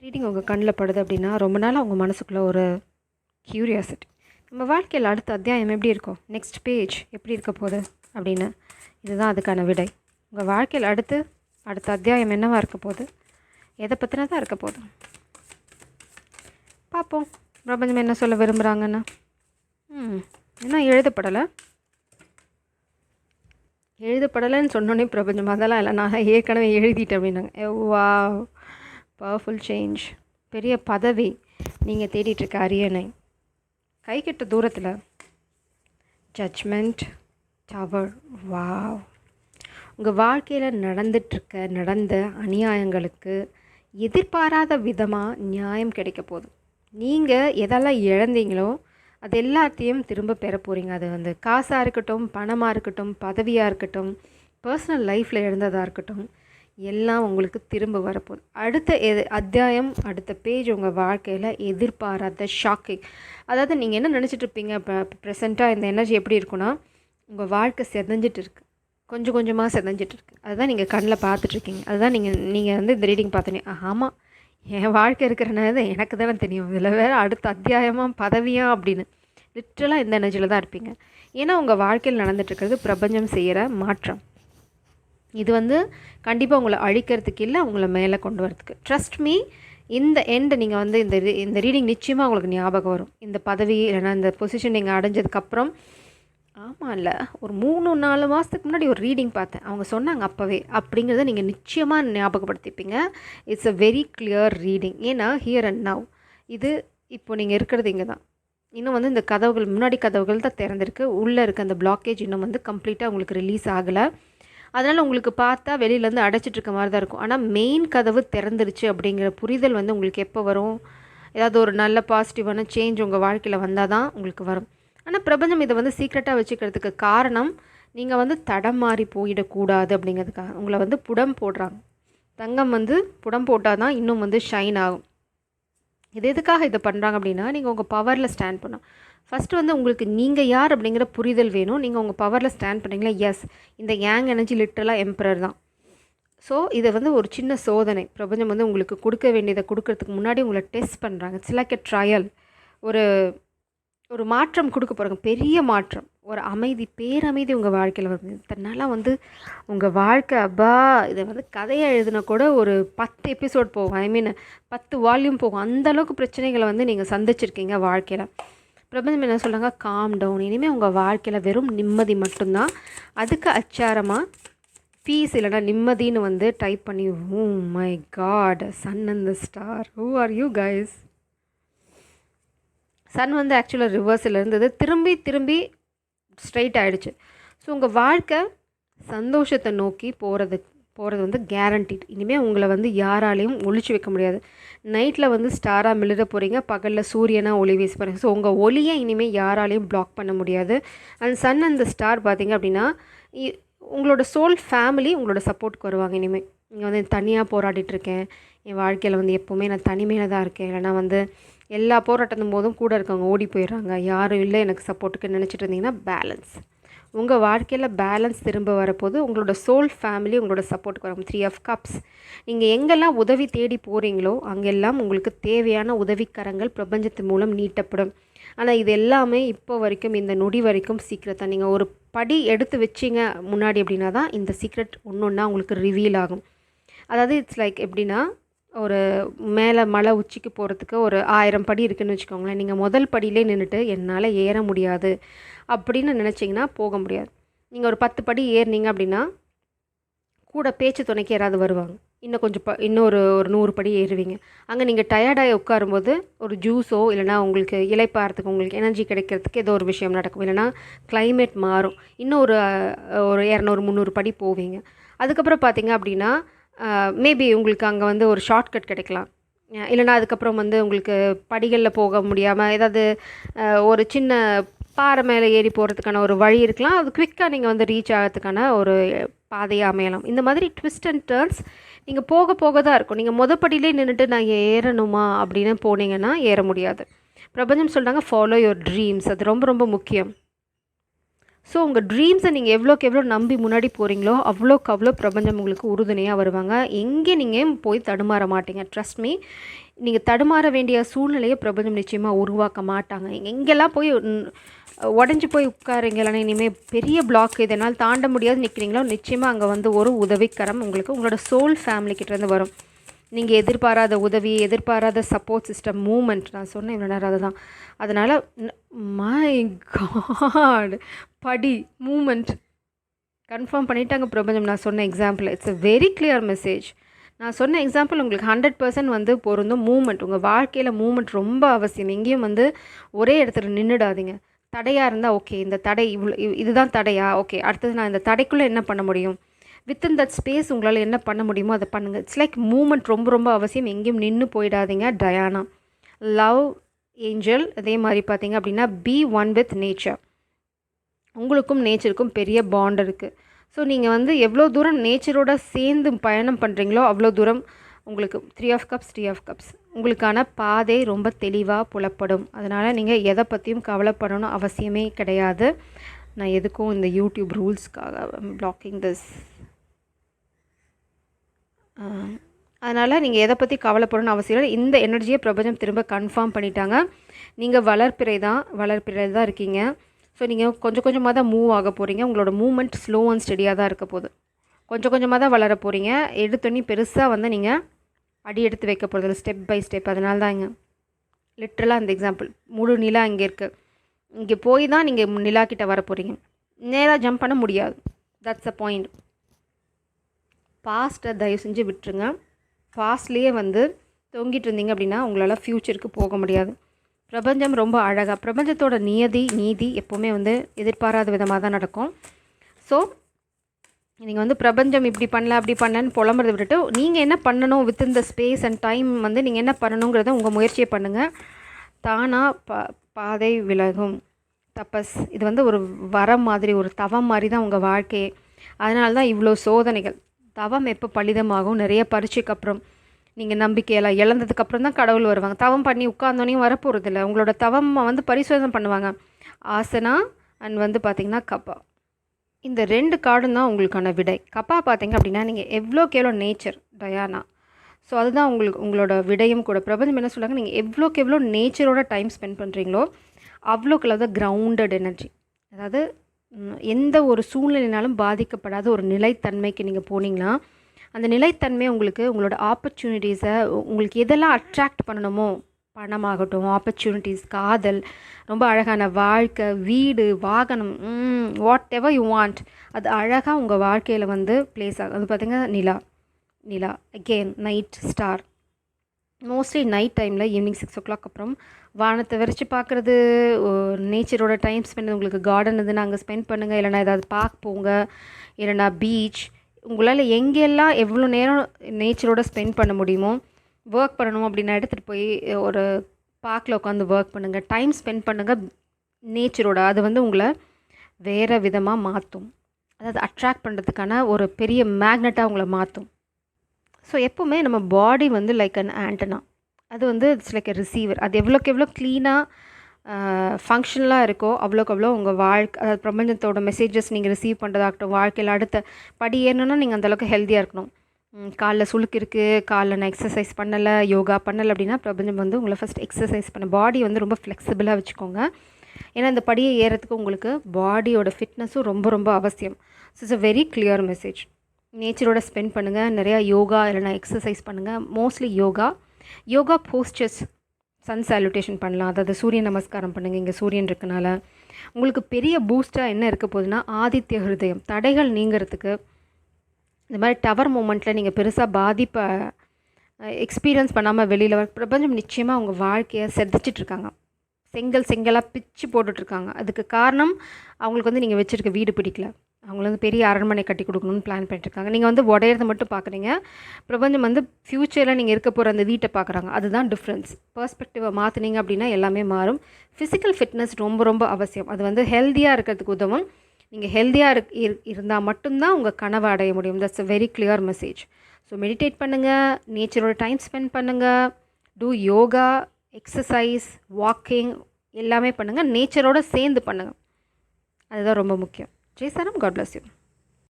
Reading உங்கள் கண்ணில் படுது அப்படின்னா ரொம்ப நாள் உங்கள் மனசுக்குள்ளே ஒரு க்யூரியாசிட்டி, நம்ம வாழ்க்கையில் அடுத்த அத்தியாயம் எப்படி இருக்கும், நெக்ஸ்ட் பேஜ் எப்படி இருக்க போகுது அப்படின்னு. இதுதான் அதுக்கான விடை. உங்கள் வாழ்க்கையில் அடுத்த அத்தியாயம் என்னவாக இருக்க போகுது, எதை பற்றினா தான் இருக்க போகுது. பார்ப்போம் பிரபஞ்சம் என்ன சொல்ல விரும்புகிறாங்கன்னு. என்ன எழுதப்படலைன்னு சொன்னோன்னே பிரபஞ்சம் அதெல்லாம் இல்லை, நான் ஏற்கனவே எழுதிட்டேன் அப்படின்னாங்க. வா, பவர்ஃபுல் சேஞ்ச், பெரிய பதவி, நீங்கள் தேடிட்டுருக்க அரியணை, கைக்கிட்ட தூரத்தில், ஜட்ஜ்மெண்ட் டவர். வா, உங்கள் வாழ்க்கையில் நடந்த அநியாயங்களுக்கு எதிர்பாராத விதமாக நியாயம் கிடைக்க போகுது. நீங்கள் எதெல்லாம் இழந்தீங்களோ அது எல்லாத்தையும் திரும்ப பெற போகிறீங்க. அது காசாக இருக்கட்டும், பணமாக இருக்கட்டும், பதவியாக இருக்கட்டும், பர்சனல் லைஃப்பில் இழந்ததாக இருக்கட்டும், எல்லாம் உங்களுக்கு திரும்ப வரப்போகுது. அடுத்த அத்தியாயம், அடுத்த பேஜ் உங்கள் வாழ்க்கையில் எதிர்பாராத ஷாக்கிங். அதாவது நீங்கள் என்ன நினச்சிட்ருப்பீங்க, இப்போ ப்ரெசண்ட்டாக இந்த எனர்ஜி எப்படி இருக்குன்னா, உங்கள் வாழ்க்கை செதஞ்சிட்டு இருக்குது, கொஞ்சம் கொஞ்சமாக செதஞ்சிட்டு இருக்குது. அதுதான் நீங்கள் கண்ணில் பார்த்துட்ருக்கீங்க. அதுதான் நீங்கள் இந்த ரீடிங் பார்த்தீங்க. ஆமாம், என் வாழ்க்கை இருக்கிறனால எனக்கு தானே தெரியும், இதில் வேறு அடுத்த அத்தியாயமாக பதவியாக அப்படின்னு லிட்ரலாக இந்த எனர்ஜியில் தான் இருப்பீங்க. ஏன்னா உங்கள் வாழ்க்கையில் நடந்துகிட்ருக்கிறது பிரபஞ்சம் செய்கிற மாற்றம். இது கண்டிப்பாக உங்களை அழிக்கிறதுக்கு இல்லை, உங்களை மேலே கொண்டு வரதுக்கு. ட்ரஸ்ட் மீ, இந்த எண்டு நீங்கள் இந்த ரீடிங் நிச்சயமாக உங்களுக்கு ஞாபகம் வரும். இந்த பதவி இல்லைனா இந்த பொசிஷன் நீங்கள் அடைஞ்சதுக்கப்புறம். ஆமாம், இல்லை, ஒரு 3-4 மாதத்துக்கு முன்னாடி ஒரு ரீடிங் பார்த்தேன், அவங்க சொன்னாங்க அப்போவே அப்படிங்கிறத நீங்கள் நிச்சயமாக ஞாபகப்படுத்திப்பீங்க. It's a very clear reading. ஏன்னா ஹியர் அண்ட் நவ், இது இப்போ நீங்கள் இருக்கிறது இங்கே தான். இன்னும் இந்த கதவுகள், முன்னாடி கதவுகள் தான் திறந்திருக்கு, உள்ளே இருக்க அந்த பிளாக்கேஜ் இன்னும் கம்ப்ளீட்டாக உங்களுக்கு ரிலீஸ் ஆகலை. அதனால் உங்களுக்கு பார்த்தா வெளியிலேருந்து அடைச்சிட்ருக்க மாதிரி தான் இருக்கும். ஆனால் மெயின் கதவு திறந்துருச்சு அப்படிங்கிற புரிதல் உங்களுக்கு எப்போ வரும், ஏதாவது ஒரு நல்ல பாசிட்டிவான சேஞ்ச் உங்கள் வாழ்க்கையில் வந்தால் தான் உங்களுக்கு வரும். ஆனால் பிரபஞ்சம் இதை சீக்ரெட்டாக வச்சுக்கிறதுக்கு காரணம், நீங்கள் தடம் மாறி போயிடக்கூடாது அப்படிங்கிறதுக்காக உங்களை புடம் போடுறாங்க. தங்கம் புடம் போட்டால் தான் இன்னும் ஷைன் ஆகும். இது எதுக்காக இதை பண்ணுறாங்க அப்படின்னா, நீங்கள் உங்கள் பவரில் ஸ்டாண்ட் பண்ணணும். ஃபஸ்ட்டு உங்களுக்கு நீங்கள் யார் அப்படிங்கிற புரிதல் வேணும். நீங்கள் உங்கள் பவரில் ஸ்டாண்ட் பண்ணிங்களா, எஸ், இந்த யங் எனர்ஜி லிட்டரலாக எம்பரர் தான். ஸோ இதை ஒரு சின்ன சோதனை. பிரபஞ்சம் உங்களுக்கு கொடுக்க வேண்டியதை கொடுக்கறதுக்கு முன்னாடி உங்களை டெஸ்ட் பண்ணுறாங்க. It's like a trial. ஒரு மாற்றம் கொடுக்க போகிறாங்க, பெரிய மாற்றம், ஒரு அமைதி, பேரமைதி உங்கள் வாழ்க்கையில் வருது. இதனால் உங்கள் வாழ்க்கை இதை கதையை எழுதினா கூட ஒரு 10 எபிசோட் போகும், 10 வால்யூம் போகும். அந்தளவுக்கு பிரச்சனைகளை நீங்கள் சந்திச்சிருக்கீங்க வாழ்க்கையில். பிரபஞ்சம் என்ன சொல்கிறாங்க, காம் டவுன். இனிமேல் உங்கள் வாழ்க்கையில் வெறும் நிம்மதி மட்டும்தான். அதுக்கு அச்சாரமாக பீஸ் இல்லைனா நிம்மதின்னு டைப் பண்ணி, oh my God, sun and the star, who are you guys. Sun ஆக்சுவலாக ரிவர்ஸில் இருந்தது, திரும்பி ஸ்ட்ரைட் ஆகிடுச்சு. ஸோ உங்கள் வாழ்க்கை சந்தோஷத்தை நோக்கி போகிறது கேரண்டீட். இனிமேல் உங்களை யாராலையும் ஒழிச்சு வைக்க முடியாது. நைட்டில் ஸ்டாராக மிளிர போகிறீங்க, பகலில் சூரியனாக ஒளி வீச போகிறீங்க. ஸோ உங்கள் ஒளியை இனிமேல் யாராலையும் பிளாக் பண்ண முடியாது. அண்ட் சன் அண்ட் ஸ்டார் பார்த்திங்க அப்படின்னா, உங்களோட சோல் ஃபேமிலி உங்களோட சப்போர்ட்டுக்கு வருவாங்க. இனிமேல் நீங்கள் தனியாக போராடிட்டுருக்கேன், என் வாழ்க்கையில் எப்போவுமே நான் தனிமையில் தான் இருக்கேன், இல்லைனா எல்லா போராட்டத்தும் போதும் கூட இருக்கவங்க ஓடி போயிடுறாங்க, யாரும் இல்லை எனக்கு சப்போர்ட்டுக்கு நினச்சிட்டு இருந்தீங்கன்னா, பேலன்ஸ், உங்கள் வாழ்க்கையில் பேலன்ஸ் திரும்ப வரப்போது. உங்களோட சோல் ஃபேமிலி உங்களோட சப்போர்ட்டுக்கு வரும். 3 of Cups. நீங்கள் எங்கெல்லாம் உதவி தேடி போகிறீங்களோ அங்கெல்லாம் உங்களுக்கு தேவையான உதவிக்கரங்கள் பிரபஞ்சத்தின் மூலம் நீட்டப்படும். ஆனால் இது எல்லாமே இப்போ வரைக்கும், இந்த நொடி வரைக்கும் சீக்ரெட் தான். நீங்கள் ஒரு படி எடுத்து வச்சிங்க முன்னாடி அப்படின்னா தான் இந்த சீக்ரெட் ஒன்றா உங்களுக்கு ரிவீல் ஆகும். அதாவது இட்ஸ் லைக் எப்படின்னா, ஒரு மேலே மலை உச்சிக்கு போகிறதுக்கு ஒரு 1000 படி இருக்குதுன்னு வச்சுக்கோங்களேன். நீங்கள் முதல் படியிலே நின்றுட்டு என்னால் ஏற முடியாது அப்படின்னு நினச்சிங்கன்னா போக முடியாது. நீங்கள் ஒரு 10 படி ஏறினீங்க அப்படின்னா கூட பேச்சு துணைக்கு யாராவது வருவாங்க, இன்னும் கொஞ்சம் இன்னொரு 100 படி ஏறுவீங்க. அங்கே நீங்கள் டயர்டாகி உட்காரும்போது ஒரு ஜூஸோ இல்லைனா உங்களுக்கு இளைப்பாறதுக்கு, உங்களுக்கு எனர்ஜி கிடைக்கிறதுக்கு ஏதோ ஒரு விஷயம் நடக்கும், இல்லைனா கிளைமேட் மாறும், இன்னும் ஒரு 200-300 படி போவீங்க. அதுக்கப்புறம் பார்த்தீங்க அப்படின்னா மேபி உங்களுக்கு அங்கே ஒரு ஷார்ட்கட் கிடைக்கலாம், இல்லைனா அதுக்கப்புறம் உங்களுக்கு படிகளில் போக முடியாமல் ஏதாவது ஒரு சின்ன பாறை மேலே ஏறி போகிறதுக்கான ஒரு வழி இருக்கலாம், அது குவிக்காக நீங்கள் ரீச் ஆகிறதுக்கான ஒரு பாதையாக அமையலாம். இந்த மாதிரி ட்விஸ்ட் அண்ட் டர்ன்ஸ் நீங்கள் போக தான் இருக்கும். நீங்கள் படியிலே நின்றுட்டு நான் ஏறணுமா அப்படின்னு போனீங்கன்னா ஏற முடியாது. பிரபஞ்சம் சொல்கிறாங்க, ஃபாலோ யுவர் ட்ரீம்ஸ். அது ரொம்ப ரொம்ப முக்கியம். ஸோ உங்கள் ட்ரீம்ஸை நீங்கள் எவ்வளோக்கு எவ்வளோ நம்பி முன்னாடி போகிறீங்களோ அவ்வளோக்கு அவ்வளோ பிரபஞ்சம் உங்களுக்கு உறுதுணையாக வருவாங்க. எங்கே நீங்கள் போய் தடுமாற மாட்டீங்க. ட்ரஸ்ட் மீ, நீங்கள் தடுமாற வேண்டிய சூழ்நிலையை பிரபஞ்சம் நிச்சயமாக உருவாக்க மாட்டாங்க. எங்கெல்லாம் போய் உடஞ்சி போய் உட்காருங்க, இல்லைனா இனிமேல் பெரிய பிளாக் இதனால் தாண்ட முடியாது நிற்கிறீங்களோ, நிச்சயமாக அங்கே வந்து ஒரு உதவிக்கரம் உங்களுக்கு உங்களோட சோல் ஃபேமிலிக்கிட்டேருந்து வரும். நீங்கள் எதிர்பாராத உதவி, எதிர்பாராத சப்போர்ட் சிஸ்டம், மூமெண்ட், நான் சொன்னேன் இவ்வளோ நேரம் அதுதான். அதனால் மை காட், படி மூமெண்ட் கன்ஃபார்ம் பண்ணிட்டாங்க பிரபஞ்சம். நான் சொன்ன example it's a very clear message. நான் சொன்ன எக்ஸாம்பிள் உங்களுக்கு 100% வந்து பொருந்தும். மூமெண்ட், உங்கள் வாழ்க்கையில் மூமெண்ட் ரொம்ப அவசியம். எங்கேயும் வந்து ஒரே இடத்துல நின்றுடாதீங்க. தடையாக இருந்தால் ஓகே, இந்த தடை இவ்வளோ இதுதான் தடையா, ஓகே அடுத்தது நான் இந்த தடைக்குள்ளே என்ன பண்ண முடியும், வித்தின் தட் ஸ்பேஸ் உங்களால் என்ன பண்ண முடியுமோ அதை பண்ணுங்கள். இட்ஸ் லைக் மூமெண்ட் ரொம்ப ரொம்ப அவசியம். எங்கேயும் நின்று போயிடாதீங்க. Diana love angel. அதே மாதிரி பார்த்தீங்க அப்படின்னா பி ஒன் வித் நேச்சர். உங்களுக்கும் நேச்சருக்கும் பெரிய பாண்ட் இருக்குது. ஸோ நீங்கள் வந்து எவ்வளோ தூரம் நேச்சரோட சேர்ந்து பயணம் பண்ணுறீங்களோ அவ்வளோ தூரம் உங்களுக்கு 3 of cups உங்களுக்கான பாதை ரொம்ப தெளிவாக புலப்படும். அதனால் நீங்கள் எதை பற்றியும் கவலைப்படணும் அவசியமே கிடையாது. நான் எதுக்கும் இந்த யூடியூப் ரூல்ஸ்க்காக பிளாக்கிங் திஸ். அதனால் நீங்கள் எதை பற்றி கவலைப்படணும்னு அவசியம் இல்லை. இந்த எனர்ஜியை பிரபஞ்சம் திரும்ப கன்ஃபார்ம் பண்ணிட்டாங்க. நீங்கள் வளர்ப்பிறை தான் இருக்கீங்க. ஸோ நீங்கள் கொஞ்சம் கொஞ்சமாக தான் மூவ் ஆக போகிறீங்க. உங்களோட மூவ்மெண்ட் ஸ்லோ அண்ட் ஸ்டெடியாக தான் இருக்க போகுது. கொஞ்சம் கொஞ்சமாக தான் வளர போகிறீங்க. எடுத்தோன்னே பெருசாக வந்து நீங்கள் அடி எடுத்து வைக்க போகிறது ஸ்டெப் பை ஸ்டெப். அதனால தான் இங்கே லிட்ரலாக அந்த எக்ஸாம்பிள் முழு நிலா இங்கே இருக்குது. இங்கே போய் தான் நீங்கள் நிலா கிட்ட வர போகிறீங்க. நேராக ஜம்ப் பண்ண முடியாது. That's a point. பாஸ்ட்டை தயவு செஞ்சு விட்டுருங்க. பாஸ்ட்லேயே வந்து தொங்கிட்டு இருந்தீங்க அப்படின்னா உங்களால் ஃப்யூச்சருக்கு போக முடியாது. பிரபஞ்சம் ரொம்ப அழகாக, பிரபஞ்சத்தோட நீதி எப்போவுமே வந்து எதிர்பாராத விதமாக தான் நடக்கும். ஸோ நீங்கள் வந்து பிரபஞ்சம் இப்படி பண்ணல அப்படி பண்ணலன்னு புலம்புறதை விட்டுட்டு நீங்கள் என்ன பண்ணணும் within the space and time வந்து நீங்கள் என்ன பண்ணணுங்கிறத உங்கள் முயற்சியை பண்ணுங்கள். தானாக பாதை விலகும். தபஸ் இது வந்து ஒரு வரம் மாதிரி, ஒரு தவம் மாதிரி தான் உங்கள் வாழ்க்கையே. அதனால தான் இவ்வளோ சோதனைகள். தவம் எப்போ பலிதமாகும், நிறைய பரீட்சைக்கு அப்புறம், நீங்கள் நம்பிக்கையெல்லாம் இழந்ததுக்கப்புறம் தான் கடவுள் வருவாங்க. தவம் பண்ணி உட்கார்ந்தோனையும் வரப்போகிறதில்ல. உங்களோட தவம் வந்து பரிசோதனை பண்ணுவாங்க. ஆசனா அண்ட் வந்து பார்த்திங்கன்னா கப்பா. இந்த 2 கார்டும் தான் உங்களுக்கான விடை. கப்பா பார்த்திங்க அப்படின்னா நீங்கள் எவ்வளோக்கு எவ்வளோ நேச்சர் டயானா. ஸோ அதுதான் உங்களோட விடையும் கூட. பிரபஞ்சம் என்ன சொல்கிறாங்க, நீங்கள் எவ்வளோக்கு எவ்வளோ நேச்சரோட டைம் ஸ்பெண்ட் பண்ணுறீங்களோ அவ்வளோக்கு அதாவது கிரவுண்டட் எனர்ஜி, அதாவது எந்த ஒரு சூழ்நிலைனாலும் பாதிக்கப்படாத ஒரு நிலைத்தன்மைக்கு நீங்கள் போனீங்கன்னா அந்த நிலைத்தன்மை உங்களுக்கு உங்களோட ஆப்பர்ச்சுனிட்டிஸை உங்களுக்கு எதெல்லாம் அட்ராக்ட் பண்ணணுமோ, பணமாகட்டும், ஆப்பர்ச்சுனிட்டிஸ், காதல், ரொம்ப அழகான வாழ்க்கை, வீடு, வாகனம், வாட் எவர் யூ வாண்ட், அது அழகாக உங்கள் வாழ்க்கையில் வந்து பிளேஸ் ஆகும். அது பார்த்திங்கன்னா நிலா again night star. Mostly night டைமில் ஈவினிங் 6 o'clock அப்புறம் வானத்தை விரித்து பார்க்குறது, நேச்சரோட டைம் ஸ்பெண்ட், உங்களுக்கு கார்டன் இதுன்னு அங்கே ஸ்பெண்ட் பண்ணுங்கள். இல்லைனா ஏதாவது பார்க் போங்க, இல்லைனா பீச். உங்களால் எங்கெல்லாம் எவ்வளோ நேரம் நேச்சரோட ஸ்பெண்ட் பண்ண முடியுமோ, ஒர்க் பண்ணணும் அப்படின்னா எடுத்துகிட்டு போய் ஒரு பார்க்கில் உட்காந்து ஒர்க் பண்ணுங்கள். டைம் ஸ்பெண்ட் பண்ணுங்கள் நேச்சரோட. அது வந்து உங்களை வேறு விதமாக மாற்றும். அதாவது அட்ராக்ட் பண்ணுறதுக்கான ஒரு பெரிய மேக்னெட்டாக உங்களை மாற்றும். ஸோ எப்போவுமே நம்ம பாடி வந்து லைக் அன் ஆண்டனா. அது வந்து இட்ஸ் லைக் எ ரிசீவர். அது எவ்வளோக்கு எவ்வளோ க்ளீனாக ஃபங்க்ஷனலாக இருக்கோ அவ்வளோக்கு அவ்வளோ உங்கள் வாழ்க்கை, அதாவது பிரபஞ்சத்தோட மெசேஜஸ் நீங்கள் ரிசீவ் பண்ணுறதாகட்டும், வாழ்க்கையில் அடுத்த படி ஏறணுன்னா நீங்கள் அந்தளவுக்கு ஹெல்த்தியாக இருக்கணும். காலில் சுளுக்கு இருக்குது, காலில் நான் எக்ஸசைஸ் பண்ணலை, யோகா பண்ணலை அப்படின்னா பிரபஞ்சம் வந்து உங்களை ஃபஸ்ட் எக்ஸசைஸ் பண்ண, பாடி வந்து ரொம்ப ஃப்ளெக்சிபிளாக வச்சுக்கோங்க. ஏன்னா இந்த படியை ஏறத்துக்கு உங்களுக்கு பாடியோட ஃபிட்னஸும் ரொம்ப ரொம்ப அவசியம். So it's a very clear message. நேச்சரோட ஸ்பெண்ட் பண்ணுங்கள், நிறையா யோகா இல்லைனா எக்ஸசைஸ் பண்ணுங்கள். Mostly yoga postures, sun salutation பண்ணலாம், அதாவது சூரிய நமஸ்காரம் பண்ணுங்கள். இங்கே சூரியன் இருக்கனால உங்களுக்கு பெரிய பூஸ்ட்டாக என்ன இருக்க போகுதுன்னா ஆதித்ய ஹிருதயம். தடைகள் நீங்கிறதுக்கு இந்த மாதிரி டவர் மூமெண்ட்டில் நீங்கள் பெருசாக பாதிப்பை எக்ஸ்பீரியன்ஸ் பண்ணாமல் வெளியில் பிரபஞ்சம் நிச்சயமாக உங்கள் வாழ்க்கையை செதைச்சிட்ருக்காங்க. செங்கலாக பிச்சு போட்டுட்ருக்காங்க. அதுக்கு காரணம் அவங்களுக்கு வந்து நீங்கள் வச்சுருக்க வீடு பிடிக்கல, அவங்கள வந்து பெரிய அரண்மனை கட்டி கொடுக்கணும்னு பிளான் பண்ணிட்டுருக்காங்க. நீங்கள் வந்து உடையிறத மட்டும் பார்க்குறீங்க. பிரபஞ்சம் வந்து ஃப்யூச்சரில் நீங்கள் இருக்க போகிற அந்த வீட்டை பார்க்குறாங்க. அதுதான் டிஃப்ரென்ஸ். பெர்ஸ்பெக்டிவை மாற்றினீங்க அப்படின்னா எல்லாமே மாறும். ஃபிசிக்கல் ஃபிட்னஸ் ரொம்ப ரொம்ப அவசியம். அது வந்து ஹெல்த்தியாக இருக்கிறதுக்கு உதவும். நீங்கள் ஹெல்த்தியாக இருந்தால் மட்டும்தான் உங்கள் கனவை அடைய முடியும். That's a very clear message. So meditate பண்ணுங்கள், நேச்சரோட டைம் ஸ்பெண்ட் பண்ணுங்கள், டூ யோகா, எக்ஸசைஸ், வாக்கிங் எல்லாமே பண்ணுங்கள். நேச்சரோடு சேர்ந்து பண்ணுங்கள். அதுதான் ரொம்ப முக்கியம். ஜெய் சனம். God bless you.